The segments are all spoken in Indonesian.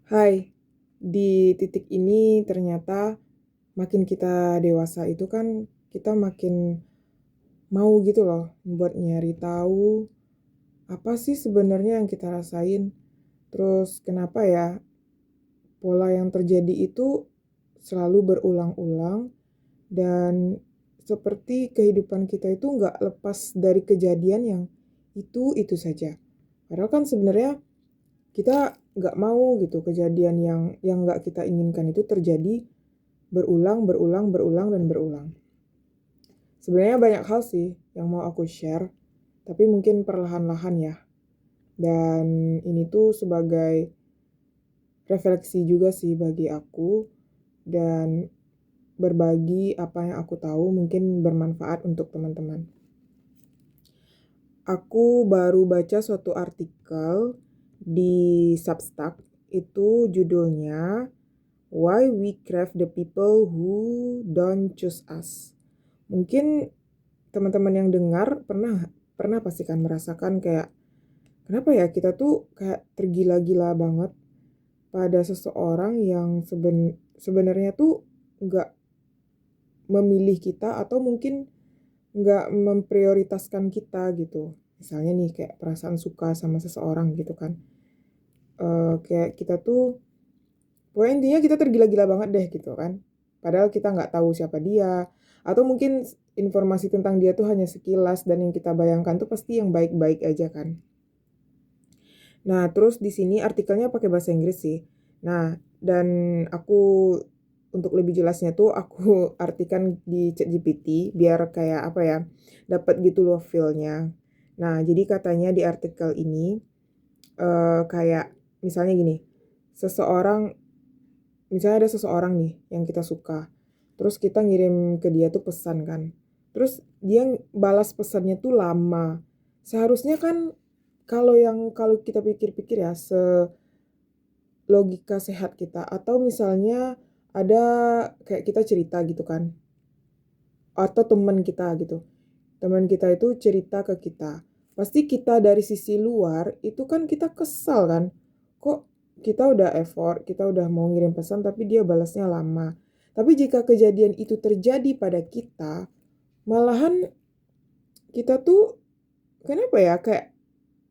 Hai, di titik ini ternyata makin kita dewasa itu kan kita makin mau gitu loh buat nyari tahu apa sih sebenarnya yang kita rasain. Terus kenapa ya pola yang terjadi itu selalu berulang-ulang dan seperti kehidupan kita itu nggak lepas dari kejadian yang itu saja. Padahal kan sebenarnya kita nggak mau gitu kejadian yang nggak kita inginkan itu terjadi berulang, berulang, berulang, dan berulang. Sebenarnya banyak hal sih yang mau aku share, tapi mungkin perlahan-lahan ya. Dan ini tuh sebagai refleksi juga sih bagi aku dan berbagi apa yang aku tahu mungkin bermanfaat untuk teman-teman. Aku baru baca suatu artikel di Substack, itu judulnya Why We Crave the People Who Don't Choose Us. Mungkin teman-teman yang dengar pernah pernah pastikan merasakan kayak kenapa ya kita tuh kayak tergila-gila banget pada seseorang yang sebenarnya tuh nggak memilih kita atau mungkin nggak memprioritaskan kita gitu. Misalnya nih kayak perasaan suka sama seseorang gitu kan. Kayak kita tuh pokoknya intinya kita tergila-gila banget deh gitu kan. Padahal kita nggak tahu siapa dia. Atau mungkin informasi tentang dia tuh hanya sekilas dan yang kita bayangkan tuh pasti yang baik-baik aja kan. Nah, terus di sini artikelnya pakai bahasa Inggris sih. Nah, dan aku untuk lebih jelasnya tuh aku artikan di ChatGPT biar kayak apa ya, dapat gitu loh feel-nya. Nah, jadi katanya di artikel ini kayak misalnya gini, seseorang misalnya ada seseorang nih yang kita suka. Terus kita ngirim ke dia tuh pesan kan. Terus dia balas pesannya tuh lama. Seharusnya kan kalau kita pikir-pikir ya logika sehat kita atau misalnya ada kayak kita cerita gitu kan atau teman kita gitu. Teman kita itu cerita ke kita. Pasti kita dari sisi luar itu kan kita kesal kan. Kok kita udah effort, kita udah mau ngirim pesan tapi dia balasnya lama. Tapi jika kejadian itu terjadi pada kita, malahan kita tuh kenapa ya kayak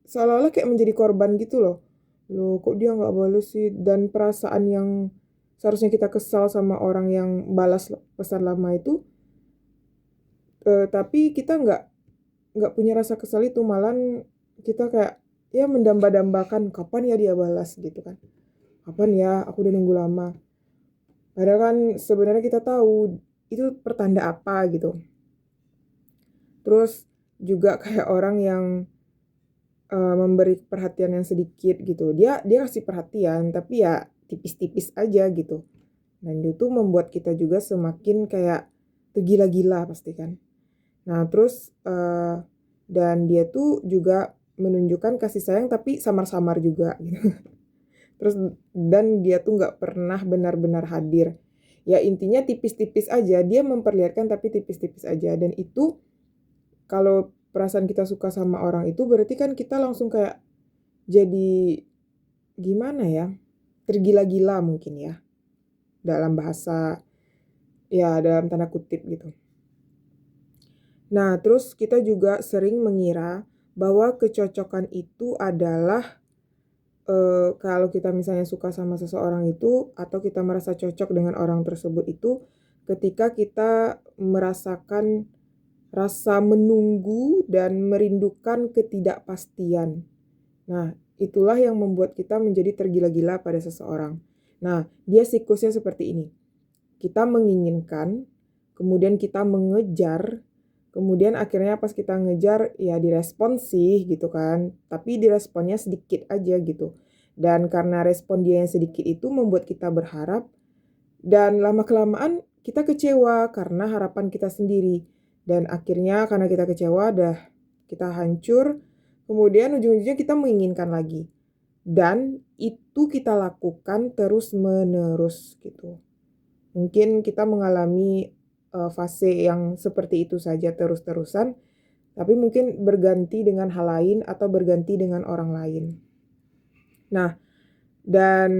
seolah-olah kayak menjadi korban gitu loh. Loh kok dia nggak balas sih? Dan perasaan yang seharusnya kita kesal sama orang yang balas pesan lama itu, tapi kita nggak punya rasa kesal itu, malahan kita kayak ya mendamba-dambakan kapan ya dia balas gitu kan. Kapan ya aku udah nunggu lama. Padahal kan sebenarnya kita tahu itu pertanda apa gitu. Terus juga kayak orang yang memberi perhatian yang sedikit gitu. Dia kasih perhatian tapi ya tipis-tipis aja gitu. Dan itu membuat kita juga semakin kayak tergila-gila pasti kan. Nah terus dan dia tuh juga menunjukkan kasih sayang tapi samar-samar juga gitu. Terus dan dia tuh nggak pernah benar-benar hadir. Ya intinya tipis-tipis aja, dia memperlihatkan tapi tipis-tipis aja. Dan itu kalau perasaan kita suka sama orang itu berarti kan kita langsung kayak jadi gimana ya, tergila-gila mungkin ya, dalam bahasa ya dalam tanda kutip gitu. Nah terus kita juga sering mengira bahwa kecocokan itu adalah kalau kita misalnya suka sama seseorang itu atau kita merasa cocok dengan orang tersebut itu ketika kita merasakan rasa menunggu dan merindukan ketidakpastian. Nah, itulah yang membuat kita menjadi tergila-gila pada seseorang. Nah, dia siklusnya seperti ini. Kita menginginkan, kemudian kita mengejar, kemudian akhirnya pas kita ngejar ya direspon sih gitu kan, tapi diresponnya sedikit aja gitu. Dan karena respon dia yang sedikit itu membuat kita berharap dan lama-kelamaan kita kecewa karena harapan kita sendiri. Dan akhirnya karena kita kecewa dah kita hancur, kemudian ujung-ujungnya kita menginginkan lagi. Dan itu kita lakukan terus-menerus gitu. Mungkin kita mengalami fase yang seperti itu saja terus-terusan, tapi mungkin berganti dengan hal lain atau berganti dengan orang lain. Nah, dan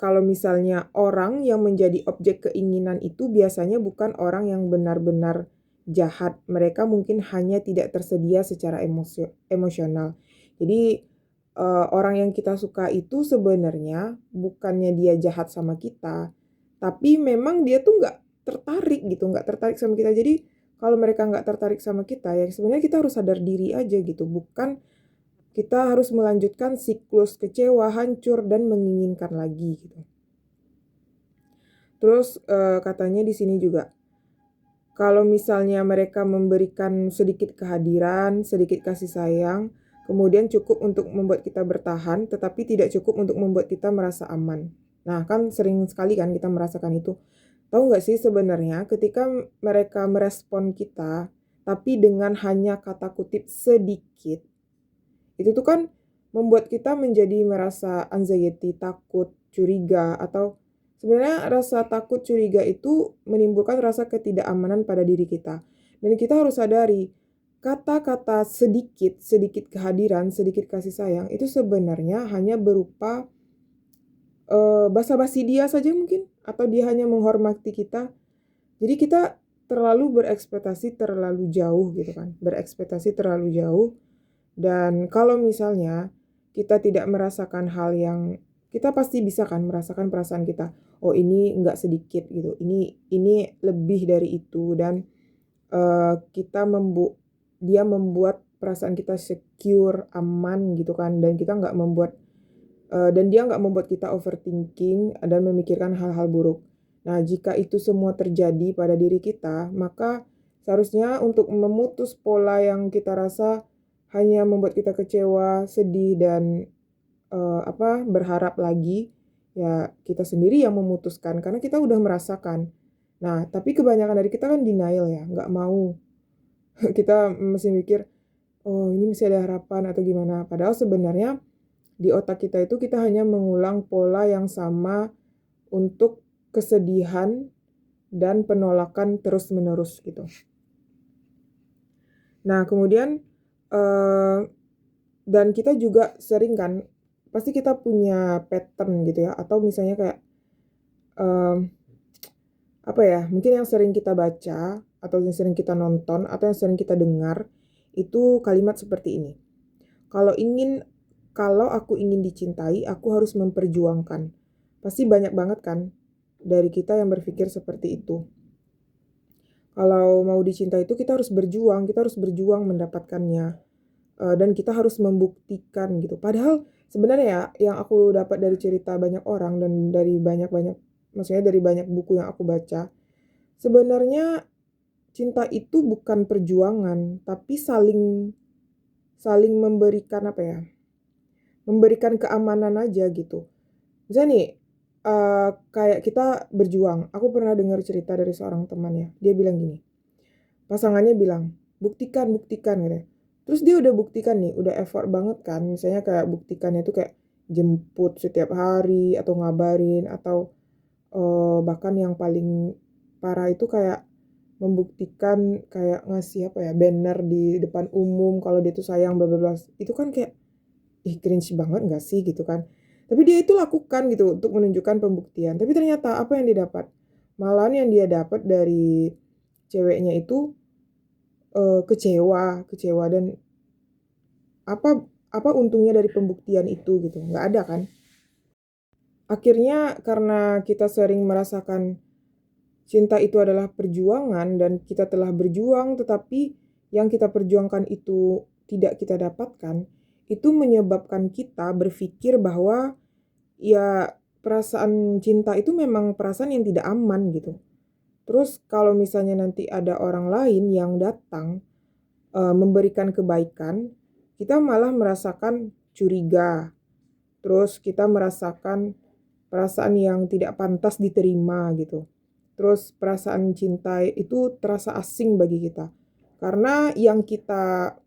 kalau misalnya orang yang menjadi objek keinginan itu biasanya bukan orang yang benar-benar jahat. Mereka mungkin hanya tidak tersedia secara emosional. Jadi orang yang kita suka itu sebenarnya bukannya dia jahat sama kita, tapi memang dia tuh nggak tertarik gitu, nggak tertarik sama kita. Jadi kalau mereka nggak tertarik sama kita, ya sebenarnya kita harus sadar diri aja gitu, bukan kita harus melanjutkan siklus kecewa, hancur, dan menginginkan lagi gitu. Terus katanya di sini juga, kalau misalnya mereka memberikan sedikit kehadiran, sedikit kasih sayang, kemudian cukup untuk membuat kita bertahan, tetapi tidak cukup untuk membuat kita merasa aman. Nah, kan sering sekali kan kita merasakan itu. Tahu nggak sih sebenarnya ketika mereka merespon kita, tapi dengan hanya kata kutip sedikit, itu tuh kan membuat kita menjadi merasa anxiety, takut, curiga, atau sebenarnya rasa takut, curiga itu menimbulkan rasa ketidakamanan pada diri kita. Dan kita harus sadari, kata-kata sedikit, sedikit kehadiran, sedikit kasih sayang, itu sebenarnya hanya berupa basa-basi dia saja mungkin, atau dia hanya menghormati kita. Jadi kita terlalu berekspektasi terlalu jauh gitu kan, berekspektasi terlalu jauh. Dan kalau misalnya kita tidak merasakan hal yang, kita pasti bisa kan merasakan perasaan kita, oh ini nggak sedikit gitu, ini lebih dari itu, dan dia membuat perasaan kita secure, aman gitu kan, dan kita nggak membuat dan dia nggak membuat kita overthinking dan memikirkan hal-hal buruk. Nah, jika itu semua terjadi pada diri kita, maka seharusnya untuk memutus pola yang kita rasa hanya membuat kita kecewa, sedih, dan berharap lagi, ya kita sendiri yang memutuskan karena kita udah merasakan. Nah, tapi kebanyakan dari kita kan denial ya, nggak mau. Kita masih mikir, oh ini masih ada harapan atau gimana. Padahal sebenarnya di otak kita itu kita hanya mengulang pola yang sama untuk kesedihan dan penolakan terus-menerus gitu. Nah, kemudian dan kita juga sering kan, pasti kita punya pattern gitu ya, atau misalnya kayak mungkin yang sering kita baca, atau yang sering kita nonton, atau yang sering kita dengar, itu kalimat seperti ini. Kalau aku ingin dicintai, aku harus memperjuangkan. Pasti banyak banget kan dari kita yang berpikir seperti itu. Kalau mau dicintai itu kita harus berjuang mendapatkannya. Dan kita harus membuktikan gitu. Padahal sebenarnya ya, yang aku dapat dari cerita banyak orang dan dari maksudnya dari banyak buku yang aku baca, sebenarnya cinta itu bukan perjuangan, tapi saling memberikan memberikan keamanan aja gitu. Misalnya nih, kayak kita berjuang. Aku pernah dengar cerita dari seorang teman ya. Dia bilang gini, pasangannya bilang, buktikan, buktikan gitu. Terus dia udah buktikan nih, udah effort banget kan. Misalnya kayak buktikannya itu kayak jemput setiap hari, atau ngabarin, atau bahkan yang paling parah itu kayak membuktikan kayak ngasih banner di depan umum kalau dia tuh sayang bla bla bla. Itu kan kayak cringe banget gak sih gitu kan. Tapi dia itu lakukan gitu untuk menunjukkan pembuktian. Tapi ternyata apa yang dia dapat? Malahan yang dia dapat dari ceweknya itu kecewa, dan apa untungnya dari pembuktian itu gitu? Nggak ada kan? Akhirnya karena kita sering merasakan cinta itu adalah perjuangan dan kita telah berjuang, tetapi yang kita perjuangkan itu tidak kita dapatkan, itu menyebabkan kita berpikir bahwa ya perasaan cinta itu memang perasaan yang tidak aman gitu. Terus kalau misalnya nanti ada orang lain yang datang memberikan kebaikan, kita malah merasakan curiga. Terus kita merasakan perasaan yang tidak pantas diterima gitu. Terus perasaan cinta itu terasa asing bagi kita. Karena yang kita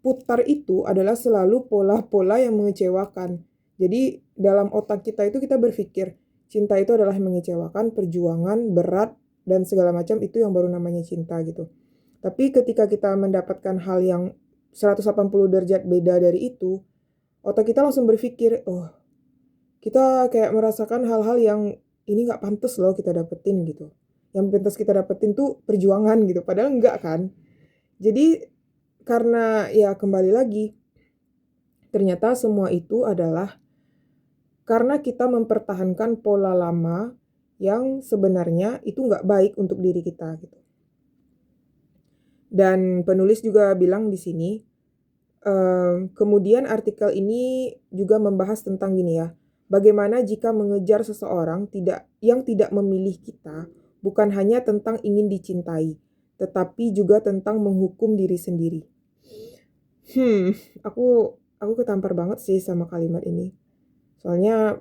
putar itu adalah selalu pola-pola yang mengecewakan. Jadi dalam otak kita itu kita berpikir cinta itu adalah mengecewakan, perjuangan, berat, dan segala macam, itu yang baru namanya cinta gitu. Tapi ketika kita mendapatkan hal yang 180 derajat beda dari itu, otak kita langsung berpikir, oh kita kayak merasakan hal-hal yang ini nggak pantas loh kita dapetin gitu. Yang pantas kita dapetin tuh perjuangan gitu, padahal enggak kan. Jadi karena ya kembali lagi, ternyata semua itu adalah karena kita mempertahankan pola lama yang sebenarnya itu nggak baik untuk diri kita gitu. Dan penulis juga bilang di sini, kemudian artikel ini juga membahas tentang gini ya, bagaimana jika mengejar seseorang yang tidak memilih kita, bukan hanya tentang ingin dicintai, tetapi juga tentang menghukum diri sendiri. Hmm, aku ketampar banget sih sama kalimat ini. Soalnya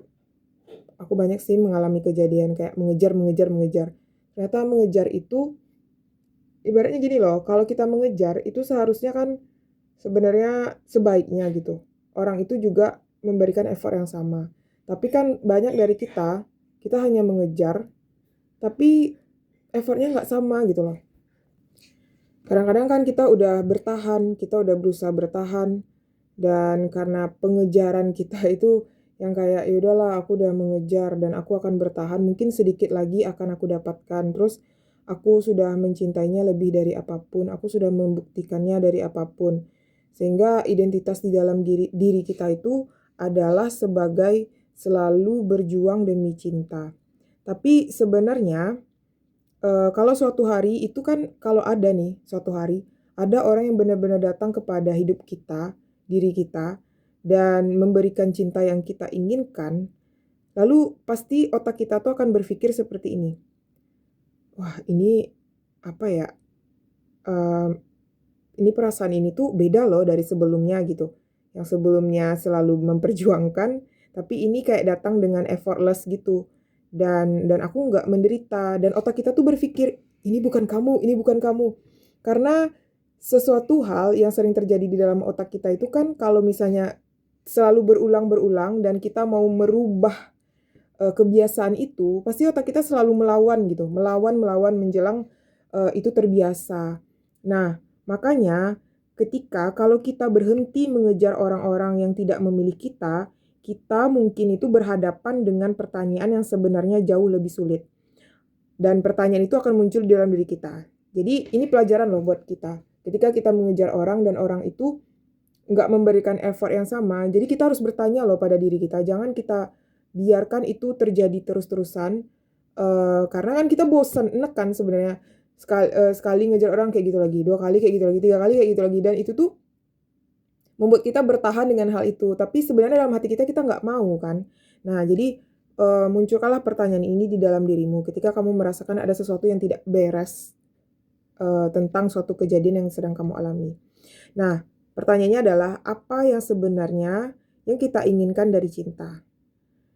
aku banyak sih mengalami kejadian kayak mengejar. Ternyata mengejar itu ibaratnya gini loh, kalau kita mengejar itu seharusnya kan sebenarnya sebaiknya gitu. Orang itu juga memberikan effort yang sama. Tapi kan banyak dari kita hanya mengejar, tapi effortnya nggak sama gitu loh. Kadang-kadang kan kita udah bertahan, kita udah berusaha bertahan, dan karena pengejaran kita itu yang kayak ya udahlah aku udah mengejar dan aku akan bertahan, mungkin sedikit lagi akan aku dapatkan. Terus aku sudah mencintainya lebih dari apapun, aku sudah membuktikannya dari apapun. Sehingga identitas di dalam diri kita itu adalah sebagai selalu berjuang demi cinta. Tapi sebenarnya kalau suatu hari itu kan kalau ada nih suatu hari, ada orang yang benar-benar datang kepada hidup kita, diri kita, dan memberikan cinta yang kita inginkan, lalu pasti otak kita tuh akan berpikir seperti ini, "Wah ini, apa ya, mmm, ini perasaan ini tuh beda loh dari sebelumnya," gitu. Yang sebelumnya selalu memperjuangkan, tapi ini kayak datang dengan effortless gitu. Dan aku nggak menderita, dan otak kita tuh berpikir, ini bukan kamu." Karena sesuatu hal yang sering terjadi di dalam otak kita itu kan kalau misalnya selalu berulang-berulang dan kita mau merubah, kebiasaan itu, pasti otak kita selalu melawan gitu, melawan menjelang, itu terbiasa. Nah, makanya ketika kalau kita berhenti mengejar orang-orang yang tidak memilih kita mungkin itu berhadapan dengan pertanyaan yang sebenarnya jauh lebih sulit. Dan pertanyaan itu akan muncul di dalam diri kita. Jadi ini pelajaran loh buat kita. Ketika kita mengejar orang dan orang itu nggak memberikan effort yang sama, jadi kita harus bertanya loh pada diri kita. Jangan kita biarkan itu terjadi terus-terusan, karena kan kita bosan, enek kan sebenarnya sekali ngejar orang kayak gitu lagi, 2 kali kayak gitu lagi, 3 kali kayak gitu lagi, dan itu tuh membuat kita bertahan dengan hal itu. Tapi sebenarnya dalam hati kita nggak mau kan. Nah jadi, munculkanlah pertanyaan ini di dalam dirimu ketika kamu merasakan ada sesuatu yang tidak beres, tentang suatu kejadian yang sedang kamu alami. Nah, pertanyaannya adalah apa yang sebenarnya yang kita inginkan dari cinta?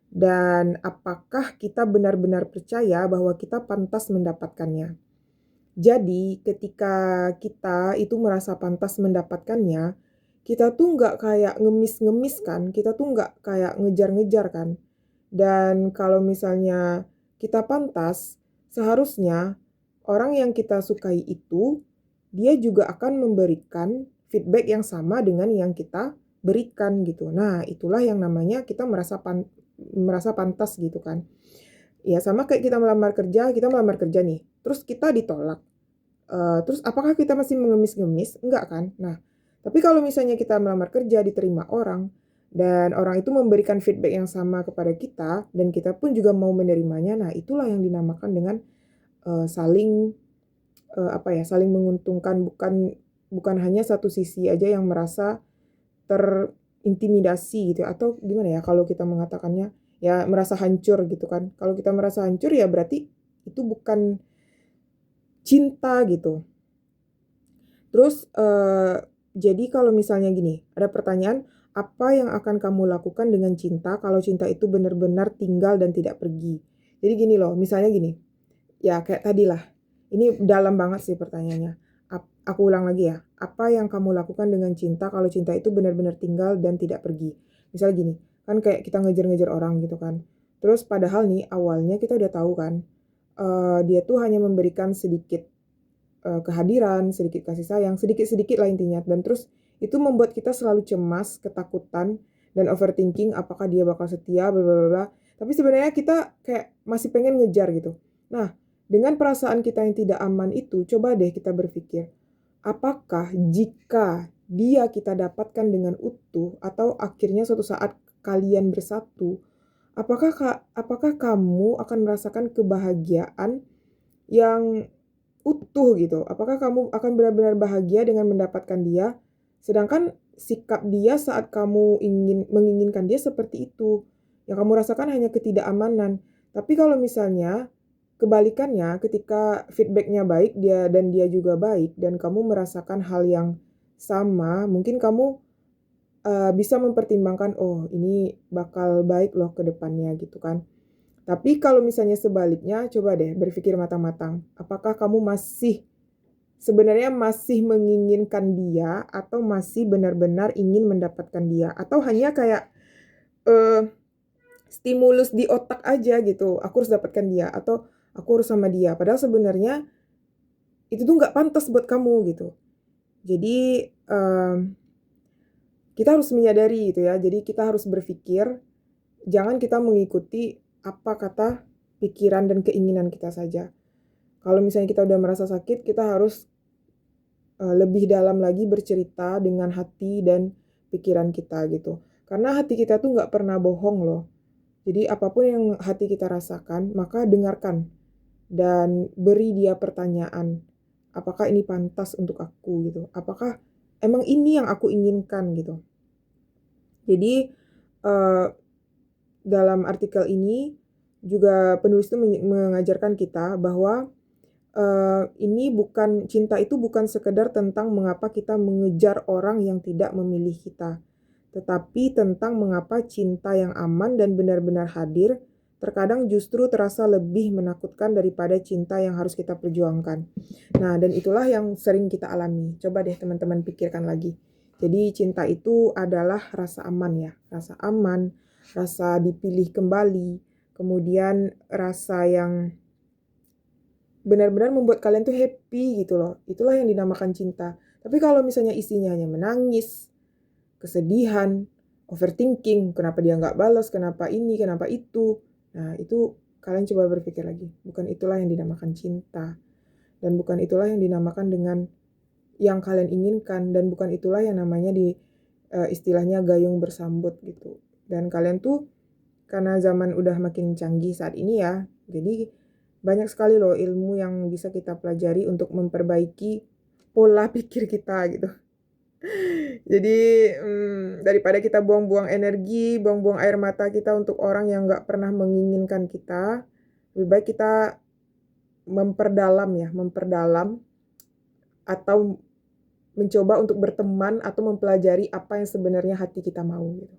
Dan apakah kita benar-benar percaya bahwa kita pantas mendapatkannya? Jadi, ketika kita itu merasa pantas mendapatkannya, kita tuh nggak kayak ngemis-ngemis kan, kita tuh nggak kayak ngejar-ngejar kan. Dan kalau misalnya kita pantas, seharusnya orang yang kita sukai itu, dia juga akan memberikan feedback yang sama dengan yang kita berikan gitu. Nah, itulah yang namanya kita merasa pantas gitu kan. Ya sama kayak kita melamar kerja nih, terus kita ditolak. Terus apakah kita masih mengemis-ngemis? Enggak kan? Nah, tapi kalau misalnya kita melamar kerja, diterima orang, dan orang itu memberikan feedback yang sama kepada kita, dan kita pun juga mau menerimanya, nah itulah yang dinamakan dengan saling saling menguntungkan, bukan hanya satu sisi aja yang merasa terintimidasi gitu ya, atau gimana ya kalau kita mengatakannya, ya merasa hancur gitu kan. Kalau kita merasa hancur ya berarti itu bukan cinta gitu. Terus, jadi kalau misalnya gini, ada pertanyaan, apa yang akan kamu lakukan dengan cinta kalau cinta itu benar-benar tinggal dan tidak pergi? Jadi gini loh, misalnya gini, ya kayak tadi lah, ini dalam banget sih pertanyaannya. Aku ulang lagi ya, apa yang kamu lakukan dengan cinta kalau cinta itu benar-benar tinggal dan tidak pergi? Misalnya gini, kan kayak kita ngejar-ngejar orang gitu kan. Terus padahal nih awalnya kita udah tahu kan, dia tuh hanya memberikan sedikit kehadiran, sedikit kasih sayang, sedikit-sedikit lah intinya. Dan terus itu membuat kita selalu cemas, ketakutan, dan overthinking apakah dia bakal setia, bla bla bla. Tapi sebenarnya kita kayak masih pengen ngejar gitu. Nah, dengan perasaan kita yang tidak aman itu, coba deh kita berpikir, apakah jika dia kita dapatkan dengan utuh atau akhirnya suatu saat kalian bersatu, apakah kamu akan merasakan kebahagiaan yang utuh gitu? Apakah kamu akan benar-benar bahagia dengan mendapatkan dia? Sedangkan sikap dia saat kamu menginginkan dia seperti itu. Yang kamu rasakan hanya ketidakamanan. Tapi kalau misalnya kebalikannya, ketika feedbacknya baik dan dia juga baik dan kamu merasakan hal yang sama, mungkin kamu bisa mempertimbangkan, oh ini bakal baik loh ke depannya gitu kan. Tapi kalau misalnya sebaliknya, coba deh berpikir matang-matang. Apakah kamu sebenarnya masih menginginkan dia atau masih benar-benar ingin mendapatkan dia? Atau hanya kayak eh, stimulus di otak aja gitu. Aku harus dapatkan dia atau aku harus sama dia. Padahal sebenarnya itu tuh nggak pantas buat kamu gitu. Jadi kita harus menyadari gitu ya. Jadi kita harus berpikir, jangan kita mengikuti apa kata pikiran dan keinginan kita saja. Kalau misalnya kita udah merasa sakit, kita harus lebih dalam lagi bercerita dengan hati dan pikiran kita gitu. Karena hati kita tuh nggak pernah bohong loh. Jadi apapun yang hati kita rasakan, maka dengarkan dan beri dia pertanyaan. Apakah ini pantas untuk aku gitu? Apakah emang ini yang aku inginkan gitu? Jadi dalam artikel ini juga penulis itu mengajarkan kita bahwa cinta itu bukan sekedar tentang mengapa kita mengejar orang yang tidak memilih kita, tetapi tentang mengapa cinta yang aman dan benar-benar hadir terkadang justru terasa lebih menakutkan daripada cinta yang harus kita perjuangkan. Nah, dan itulah yang sering kita alami. Coba deh teman-teman pikirkan lagi. Jadi cinta itu adalah rasa aman ya, rasa aman, rasa dipilih kembali, kemudian rasa yang benar-benar membuat kalian tuh happy gitu loh. Itulah yang dinamakan cinta. Tapi kalau misalnya isinya hanya menangis, kesedihan, overthinking, kenapa dia nggak balas, kenapa ini, kenapa itu. Nah, itu kalian coba berpikir lagi. Bukan itulah yang dinamakan cinta. Dan bukan itulah yang dinamakan dengan yang kalian inginkan. Dan bukan itulah yang namanya istilahnya gayung bersambut gitu. Dan kalian tuh, karena zaman udah makin canggih saat ini ya, jadi banyak sekali loh ilmu yang bisa kita pelajari untuk memperbaiki pola pikir kita gitu. Jadi daripada kita buang-buang energi, buang-buang air mata kita untuk orang yang nggak pernah menginginkan kita, lebih baik kita memperdalam atau mencoba untuk berteman atau mempelajari apa yang sebenarnya hati kita mau gitu.